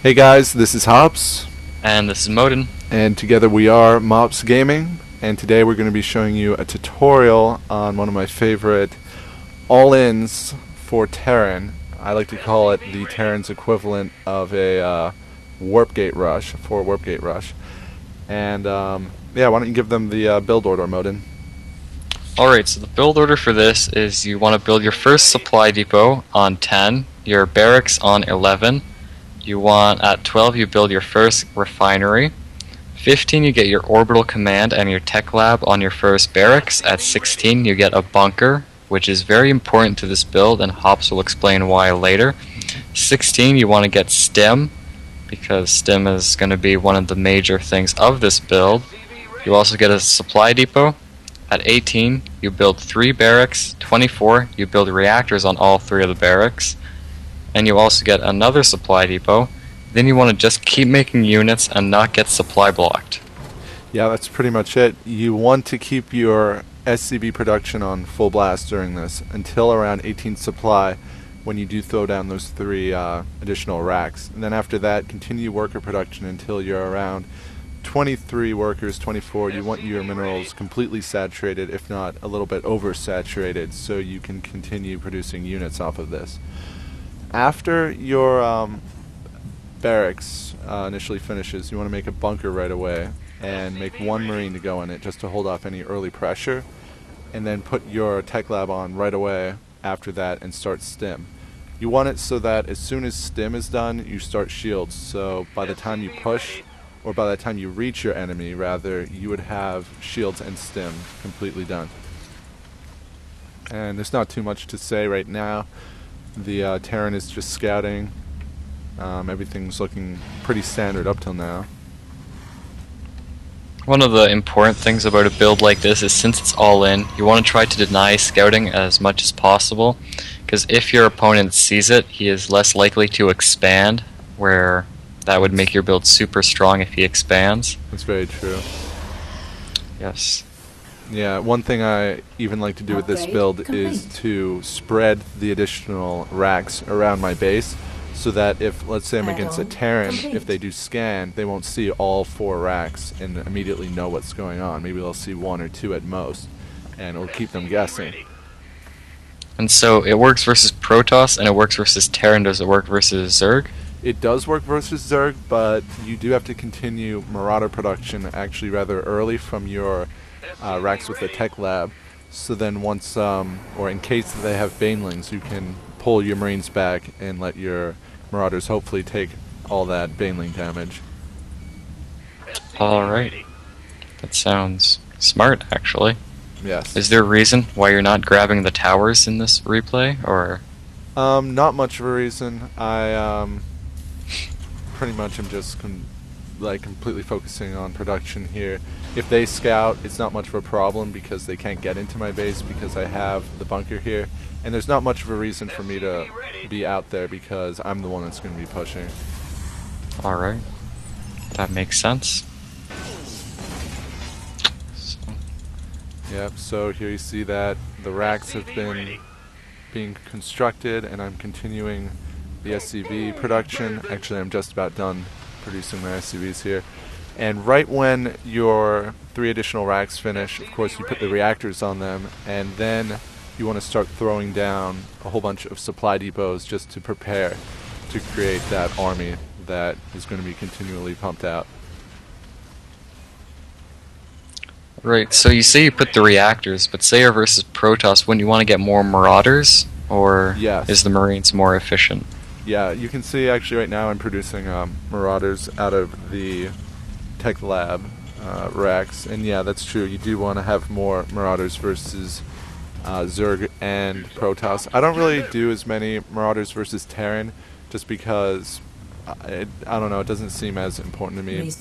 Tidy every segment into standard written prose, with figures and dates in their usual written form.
Hey guys, this is Hops, And this is Modin. and together we are Moppsgaming, and today we're going to be showing you a tutorial on one of my favorite all-ins for Terran. I like to call it the Terran's equivalent of a warp gate rush, for warp gate rush. And yeah, why don't you give them the build order, Modin? Alright, so the build order for this is you want to build your first supply depot on 10, your barracks on 11, you want at 12 you build your first refinery, 15 you get your orbital command and your tech lab on your first barracks, at 16 you get a bunker, which is very important to this build and Hops will explain why later. 16 you want to get Stim, because Stim is going to be one of the major things of this build. You also get a supply depot. At 18, you build 3 barracks. 24, you build reactors on all 3 of the barracks. And you also get another supply depot. Then you want to just keep making units and not get supply blocked. Yeah, that's pretty much it. You want to keep your SCB production on full blast during this until around 18 supply, when you do throw down those 3 additional racks. And then after that, continue worker production until you're around 23 workers, 24. You want your minerals completely saturated, if not a little bit oversaturated, so you can continue producing units off of this. After your barracks initially finishes, you want to make a bunker right away and make 1 marine to go in it just to hold off any early pressure, and then put your tech lab on right away after that and start Stim. You want it so that as soon as Stim is done, you start shields, so by the time you push, or by the time you reach your enemy rather, you would have shields and Stim completely done. And there's not too much to say right now. The Terran is just scouting. Everything's looking pretty standard up till now. One of the important things about a build like this is, since it's all in, you want to try to deny scouting as much as possible, because if your opponent sees it, he is less likely to expand, where that would make your build super strong if he expands. That's very true. Yes. Yeah, one thing I even like to do with this build is to spread the additional racks around my base, so that if, let's say I'm against a Terran, if they do scan, they won't see all 4 racks and immediately know what's going on. Maybe they'll see 1 or 2 at most, and it'll keep them guessing. And so it works versus Protoss and it works versus Terran. Does it work versus Zerg? It does work versus Zerg, but you do have to continue Marauder production actually rather early from your racks with the tech lab. So then once, or in case they have banelings, you can pull your Marines back and let your Marauders hopefully take all that baneling damage. Alright. That sounds smart, actually. Yes. Is there a reason why you're not grabbing the towers in this replay, or...? Not much of a reason. I pretty much am just completely focusing on production here. If they scout, it's not much of a problem because they can't get into my base because I have the bunker here, and there's not much of a reason for me to be out there because I'm the one that's going to be pushing. Alright. That makes sense. Yep, so here you see that the racks have been being constructed, and I'm continuing the SCV production. Actually, I'm just about done producing my SCVs here. And right when your 3 additional racks finish, of course you put the reactors on them, and then you want to start throwing down a whole bunch of supply depots just to prepare to create that army that is going to be continually pumped out. Right, so you say you put the reactors, but say you're versus Protoss, wouldn't you want to get more Marauders? Or Yes. is the Marines more efficient? Yeah, you can see actually right now I'm producing Marauders out of the Tech Lab racks, and yeah, that's true. You do want to have more Marauders versus Zerg and Protoss. I don't really do as many Marauders versus Terran, just because I don't know, it doesn't seem as important to me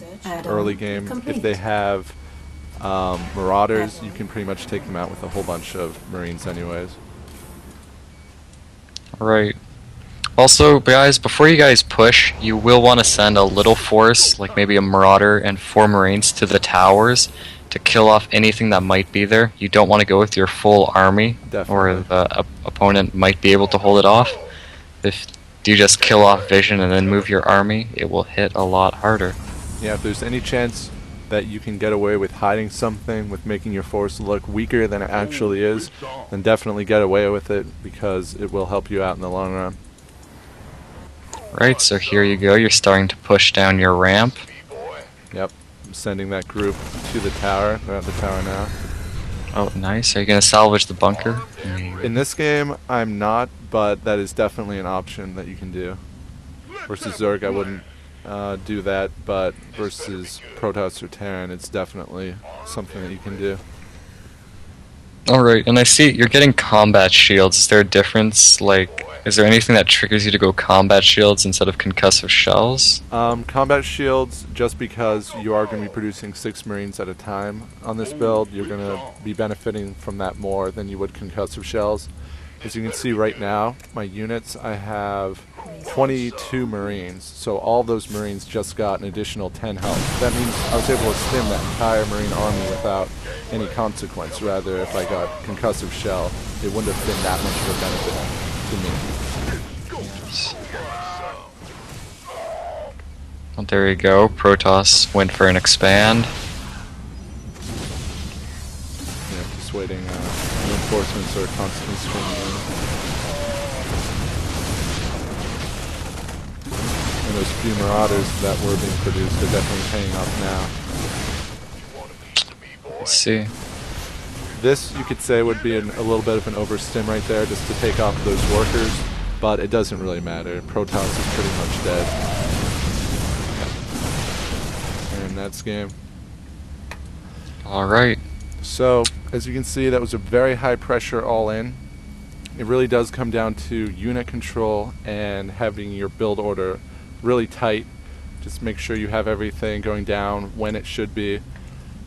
early game. If they have Marauders, you can pretty much take them out with a whole bunch of Marines anyways. Right. Also, guys, before you guys push, you will want to send a little force, like maybe a Marauder and 4 Marines, to the towers to kill off anything that might be there. You don't want to go with your full army, Definitely. or the opponent might be able to hold it off. If Do you just kill off vision and then move your army? It will hit a lot harder. Yeah, if there's any chance that you can get away with hiding something, with making your force look weaker than it actually is, then definitely get away with it, because it will help you out in the long run. Right, so here you go. You're starting to push down your ramp. Yep, I'm sending that group to the tower. They're at the tower now. Oh, nice. Are you going to salvage the bunker? In this game, I'm not, but that is definitely an option that you can do. Versus Zerg, I wouldn't do that, but versus Protoss or Terran, it's definitely something that you can do. Alright, and I see you're getting combat shields. Is there a difference? Like, is there anything that triggers you to go combat shields instead of concussive shells? Combat shields, just because you are going to be producing 6 Marines at a time on this build, you're going to be benefiting from that more than you would concussive shells. As you can see right now, my units, I have 22 Marines, so all those Marines just got an additional 10 health. That means I was able to stim that entire Marine army without any consequence. Rather, if I got concussive shell, it wouldn't have been that much of a benefit to me. Well, there you go. Protoss went for an expand. Yeah, just waiting. Reinforcements are constantly streaming in. And those few Marauders that were being produced are definitely paying off now. Let's see. This, you could say, would be a little bit of an overstim right there, just to take off those workers, but it doesn't really matter. Protoss is pretty much dead. And that's game. Alright. So, as you can see, that was a very high pressure all-in. It really does come down to unit control and having your build order really tight. Just make sure you have everything going down when it should be,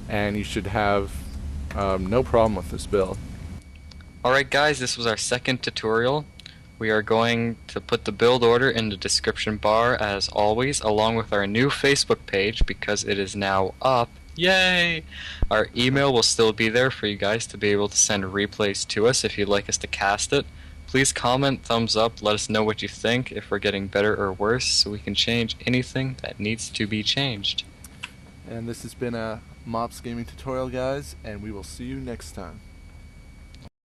and you should have no problem with this build. Alright guys, this was our second tutorial. We are going to put the build order in the description bar as always, along with our new Facebook page because it is now up. Yay! Our email will still be there for you guys to be able to send replays to us if you'd like us to cast it. Please comment, thumbs up, let us know what you think, if we're getting better or worse, so we can change anything that needs to be changed. And this has been a Moppsgaming tutorial, guys, and we will see you next time.